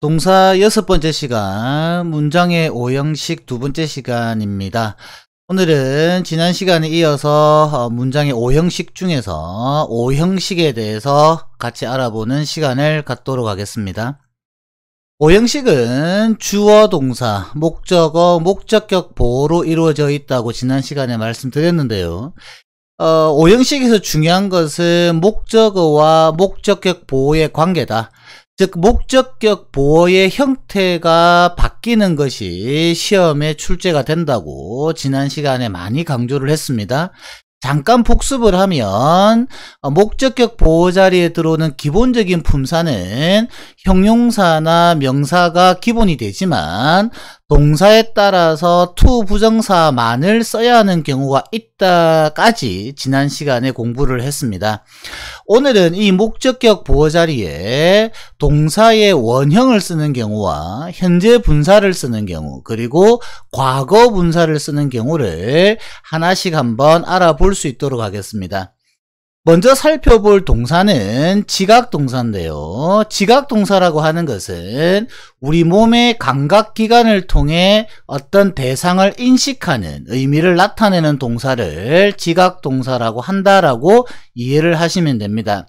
동사 6번째 시간, 문장의 오형식 2번째 시간입니다. 오늘은 지난 시간에 이어서 문장의 오형식 중에서 오형식에 대해서 같이 알아보는 시간을 갖도록 하겠습니다. 오형식은 주어, 동사, 목적어, 목적격 보호로 이루어져 있다고 지난 시간에 말씀드렸는데요. 오형식에서 중요한 것은 목적어와 목적격 보호의 관계다. 즉 목적격 보호의 형태가 바뀌는 것이 시험에 출제가 된다고 지난 시간에 많이 강조를 했습니다. 잠깐 복습을 하면 목적격 보호 자리에 들어오는 기본적인 품사는 형용사나 명사가 기본이 되지만 동사에 따라서 to 부정사만을 써야 하는 경우가 있다까지 지난 시간에 공부를 했습니다. 오늘은 이 목적격 보호 자리에 동사의 원형을 쓰는 경우와 현재 분사를 쓰는 경우 그리고 과거 분사를 쓰는 경우를 하나씩 한번 알아볼 수 있도록 하겠습니다. 먼저 살펴볼 동사는 지각동사인데요. 지각동사라고 하는 것은 우리 몸의 감각기관을 통해 어떤 대상을 인식하는 의미를 나타내는 동사를 지각동사라고 한다라고 이해를 하시면 됩니다.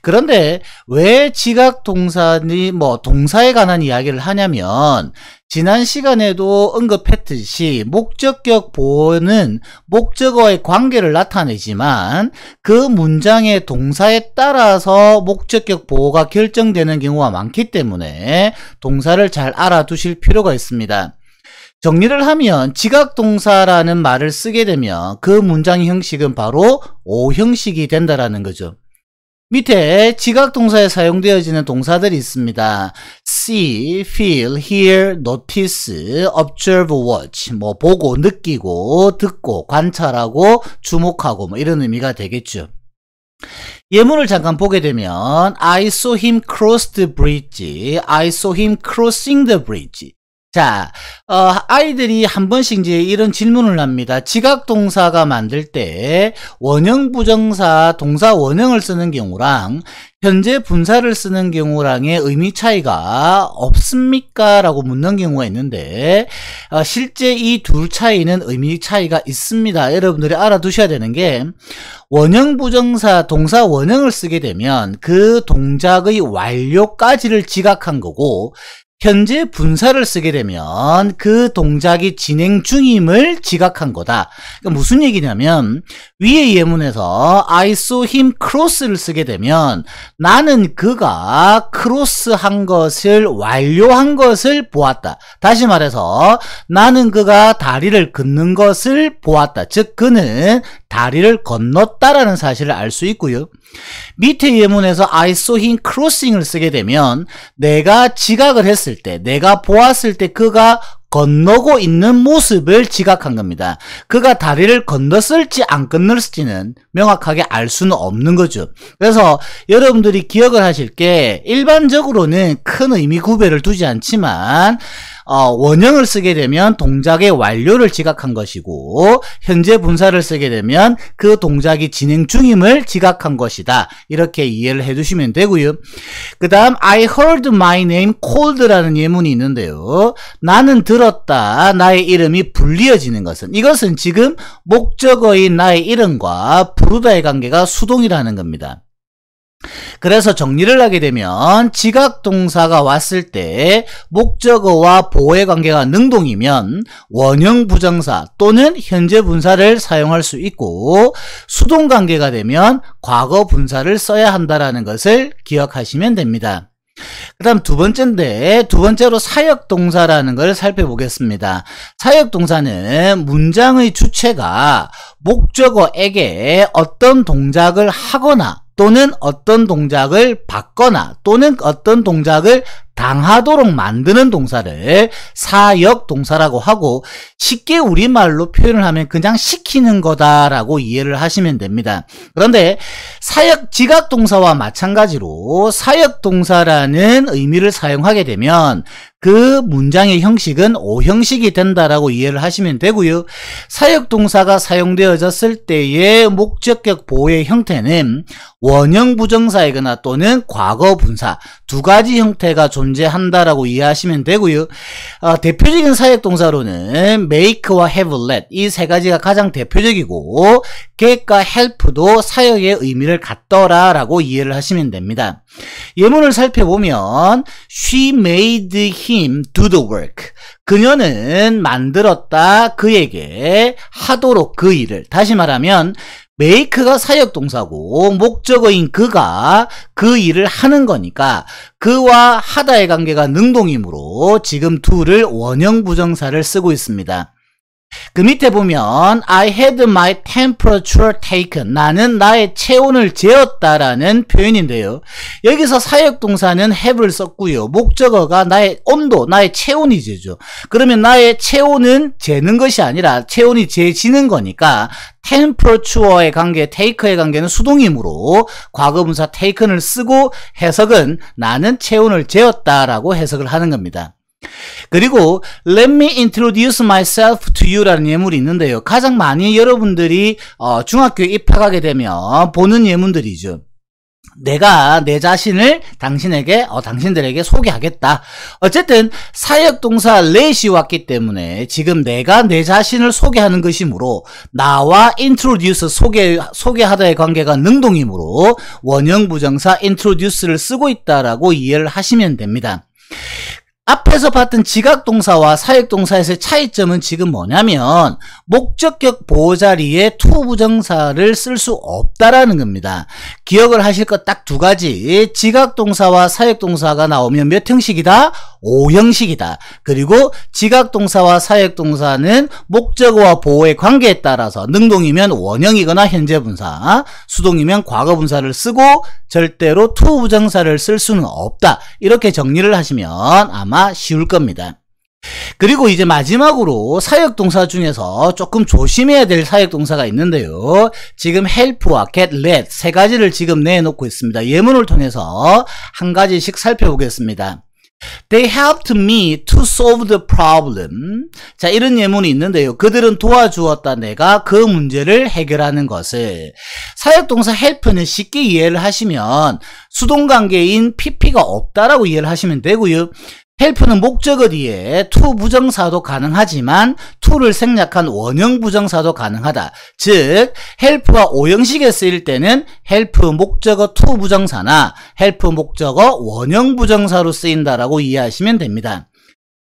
그런데 왜 지각동사니 동사에 관한 이야기를 하냐면 지난 시간에도 언급했듯이 목적격 보호는 목적어의 관계를 나타내지만 그 문장의 동사에 따라서 목적격 보호가 결정되는 경우가 많기 때문에 동사를 잘 알아두실 필요가 있습니다. 정리를 하면 지각동사라는 말을 쓰게 되면 그 문장의 형식은 바로 오형식이 된다라는 거죠. 밑에 지각동사에 사용되어지는 동사들이 있습니다. see, feel, hear, notice, observe, watch. 보고, 느끼고, 듣고, 관찰하고, 주목하고 이런 의미가 되겠죠. 예문을 잠깐 보게 되면 I saw him cross the bridge. I saw him crossing the bridge. 자, 아이들이 한 번씩 이제 이런 질문을 합니다. 지각동사가 만들 때 원형 부정사 동사 원형을 쓰는 경우랑 현재 분사를 쓰는 경우랑의 의미 차이가 없습니까? 라고 묻는 경우가 있는데 실제 이 둘 차이는 의미 차이가 있습니다. 여러분들이 알아두셔야 되는 게 원형 부정사 동사 원형을 쓰게 되면 그 동작의 완료까지를 지각한 거고 현재 분사를 쓰게 되면 그 동작이 진행 중임을 지각한 거다. 그러니까 무슨 얘기냐면 위의 예문에서 I saw him cross를 쓰게 되면 나는 그가 크로스한 것을 완료한 것을 보았다. 다시 말해서 나는 그가 다리를 걷는 것을 보았다. 즉 그는 다리를 건넜다라는 사실을 알 수 있고요. 밑에 예문에서 I saw him crossing을 쓰게 되면 내가 지각을 했을 때 내가 보았을 때 그가 건너고 있는 모습을 지각한 겁니다. 그가 다리를 건넜을지 안 건넜을지는 명확하게 알 수는 없는 거죠. 그래서 여러분들이 기억을 하실 게 일반적으로는 큰 의미 구별을 두지 않지만 원형을 쓰게 되면 동작의 완료를 지각한 것이고 현재 분사를 쓰게 되면 그 동작이 진행 중임을 지각한 것이다. 이렇게 이해를 해두시면 되고요. 그 다음 I heard my name called라는 예문이 있는데요. 나는 들었다. 나의 이름이 불리어지는 것은 이것은 지금 목적어인 나의 이름과 부르다의 관계가 수동이라는 겁니다. 그래서 정리를 하게 되면 지각동사가 왔을 때 목적어와 보호의 관계가 능동이면 원형 부정사 또는 현재 분사를 사용할 수 있고 수동 관계가 되면 과거 분사를 써야 한다는 것을 기억하시면 됩니다. 그 다음 두 번째로 사역동사라는 걸 살펴보겠습니다. 사역동사는 문장의 주체가 목적어에게 어떤 동작을 하거나 또는 어떤 동작을 받거나 또는 어떤 동작을 당하도록 만드는 동사를 사역동사라고 하고 쉽게 우리말로 표현을 하면 그냥 시키는 거다라고 이해를 하시면 됩니다. 그런데 지각동사와 마찬가지로 사역동사라는 의미를 사용하게 되면 그 문장의 형식은 오형식이 된다라고 이해를 하시면 되고요. 사역동사가 사용되어졌을 때의 목적격 보호의 형태는 원형 부정사이거나 또는 과거 분사 두 가지 형태가 존재합니다. 존재한다라고 이해하시면 되고요. 대표적인 사역동사로는 make와 have, let 이 세 가지가 가장 대표적이고 get과 help도 사역의 의미를 갖더라 라고 이해를 하시면 됩니다. 예문을 살펴보면 She made him do the work. 그녀는 만들었다 그에게 하도록 그 일을. 다시 말하면 make가 사역동사고 목적어인 그가 그 일을 하는 거니까 그와 하다의 관계가 능동이므로 지금 do를 원형 부정사를 쓰고 있습니다. 그 밑에 보면 I had my temperature taken. 나는 나의 체온을 재었다라는 표현인데요. 여기서 사역동사는 have를 썼고요. 목적어가 나의 온도, 나의 체온이 재죠. 그러면 나의 체온은 재는 것이 아니라 체온이 재지는 거니까 temperature의 관계, take의 관계는 수동이므로 과거분사 taken을 쓰고 해석은 나는 체온을 재었다라고 해석을 하는 겁니다. 그리고 Let me introduce myself to you 라는 예문이 있는데요. 가장 많이 여러분들이 중학교에 입학하게 되면 보는 예문들이죠. 내가 내 자신을 당신들에게 소개하겠다. 어쨌든 사역동사 let이 왔기 때문에 지금 내가 내 자신을 소개하는 것이므로 나와 introduce 소개하다의 관계가 능동이므로 원형 부정사 introduce를 쓰고 있다라고 이해를 하시면 됩니다. 앞에서 봤던 지각동사와 사역동사에서의 차이점은 지금 뭐냐면 목적격 보호 자리에 to 부정사를 쓸 수 없다라는 겁니다. 기억을 하실 것 딱 두 가지. 지각동사와 사역동사가 나오면 몇 형식이다? 5형식이다. 그리고 지각동사와 사역동사는 목적어와 보호의 관계에 따라서 능동이면 원형이거나 현재분사, 수동이면 과거분사를 쓰고 절대로 to 부정사를 쓸 수는 없다. 이렇게 정리를 하시면 아마 쉬울 겁니다. 그리고 이제 마지막으로 사역동사 중에서 조금 조심해야 될 사역동사가 있는데요. 지금 help와 get, let 세 가지를 지금 내놓고 있습니다. 예문을 통해서 한 가지씩 살펴보겠습니다. They helped me to solve the problem. 자, 이런 예문이 있는데요. 그들은 도와주었다. 내가 그 문제를 해결하는 것을. 사역동사 help는 쉽게 이해를 하시면 수동관계인 pp가 없다라고 이해를 하시면 되고요. help는 목적어 뒤에 to 부정사도 가능하지만 to를 생략한 원형 부정사도 가능하다. 즉 help가 5형식에 쓰일 때는 help 목적어 to 부정사나 help 목적어 원형 부정사로 쓰인다라고 이해하시면 됩니다.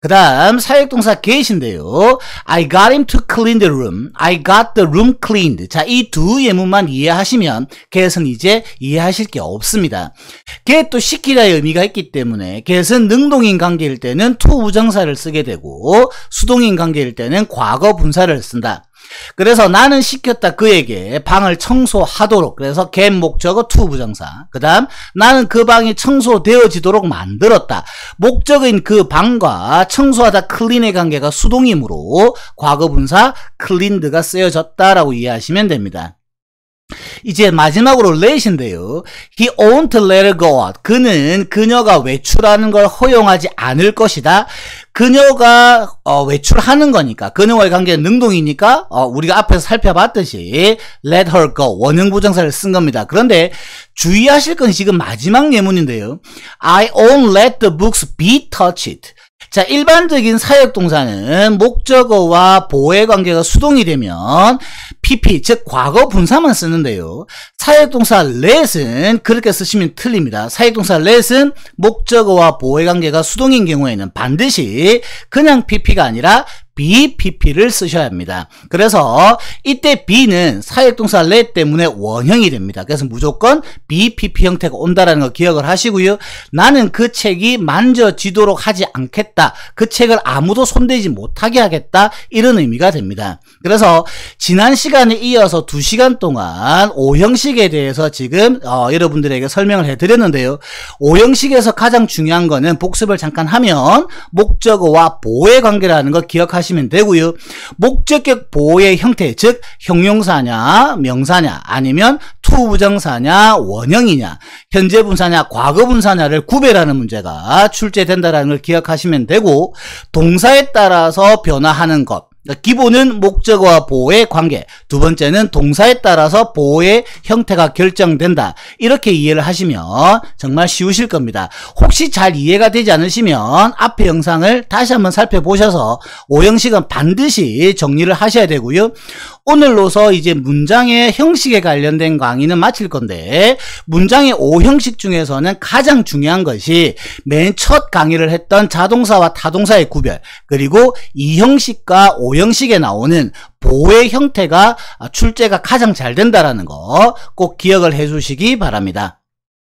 그 다음 사역동사 get인데요. I got him to clean the room. I got the room cleaned. 자, 이 두 예문만 이해하시면 get은 이제 이해하실 게 없습니다. get도 시키라의 의미가 있기 때문에 get은 능동인 관계일 때는 to 부정사를 쓰게 되고 수동인 관계일 때는 과거 분사를 쓴다. 그래서 나는 시켰다 그에게 방을 청소하도록. 그래서 get 목적어 to 부정사. 그 다음 나는 그 방이 청소되어지도록 만들었다. 목적인 그 방과 청소하다 clean의 관계가 수동이므로 과거분사 cleaned가 쓰여졌다라고 이해하시면 됩니다. 이제 마지막으로 let인데요. He won't let her go out. 그녀가 외출하는 걸 허용하지 않을 것이다. 그녀가 외출하는 거니까 그녀와의 관계는 능동이니까 우리가 앞에서 살펴봤듯이 let her go 원형 부정사를 쓴 겁니다. 그런데 주의하실 건 지금 마지막 예문인데요. I won't let the books be touched. 자, 일반적인 사역동사는 목적어와 보호의 관계가 수동이 되면 pp, 즉 과거 분사만 쓰는데요. 사역동사 let은 그렇게 쓰시면 틀립니다. 사역동사 let은 목적어와 보호의 관계가 수동인 경우에는 반드시 그냥 pp가 아니라 BPP를 쓰셔야 합니다. 그래서 이때 B는 사역동사 let 때문에 원형이 됩니다. 그래서 무조건 BPP 형태가 온다라는 거 기억을 하시고요. 나는 그 책이 만져지도록 하지 않겠다. 그 책을 아무도 손대지 못하게 하겠다. 이런 의미가 됩니다. 그래서 지난 시간에 이어서 2시간 동안 5형식에 대해서 지금 여러분들에게 설명을 해드렸는데요. 5형식에서 가장 중요한 거는 복습을 잠깐 하면 목적어와 보호의 관계라는 거 기억하시면 되고요. 목적격 보호의 형태, 즉 형용사냐 명사냐 아니면 to 부정사냐 원형이냐 현재 분사냐 과거 분사냐를 구별하는 문제가 출제된다는 걸 기억하시면 되고 동사에 따라서 변화하는 것 그러니까 기본은 목적어와 보어의 관계, 두 번째는 동사에 따라서 보어의 형태가 결정된다. 이렇게 이해를 하시면 정말 쉬우실 겁니다. 혹시 잘 이해가 되지 않으시면 앞의 영상을 다시 한번 살펴보셔서 오형식은 반드시 정리를 하셔야 되고요. 오늘로서 이제 문장의 형식에 관련된 강의는 마칠 건데, 문장의 오형식 중에서는 가장 중요한 것이 맨 첫 강의를 했던 자동사와 타동사의 구별, 그리고 이형식과 오형식에 나오는 보어의 형태가 출제가 가장 잘 된다라는 거 꼭 기억을 해 주시기 바랍니다.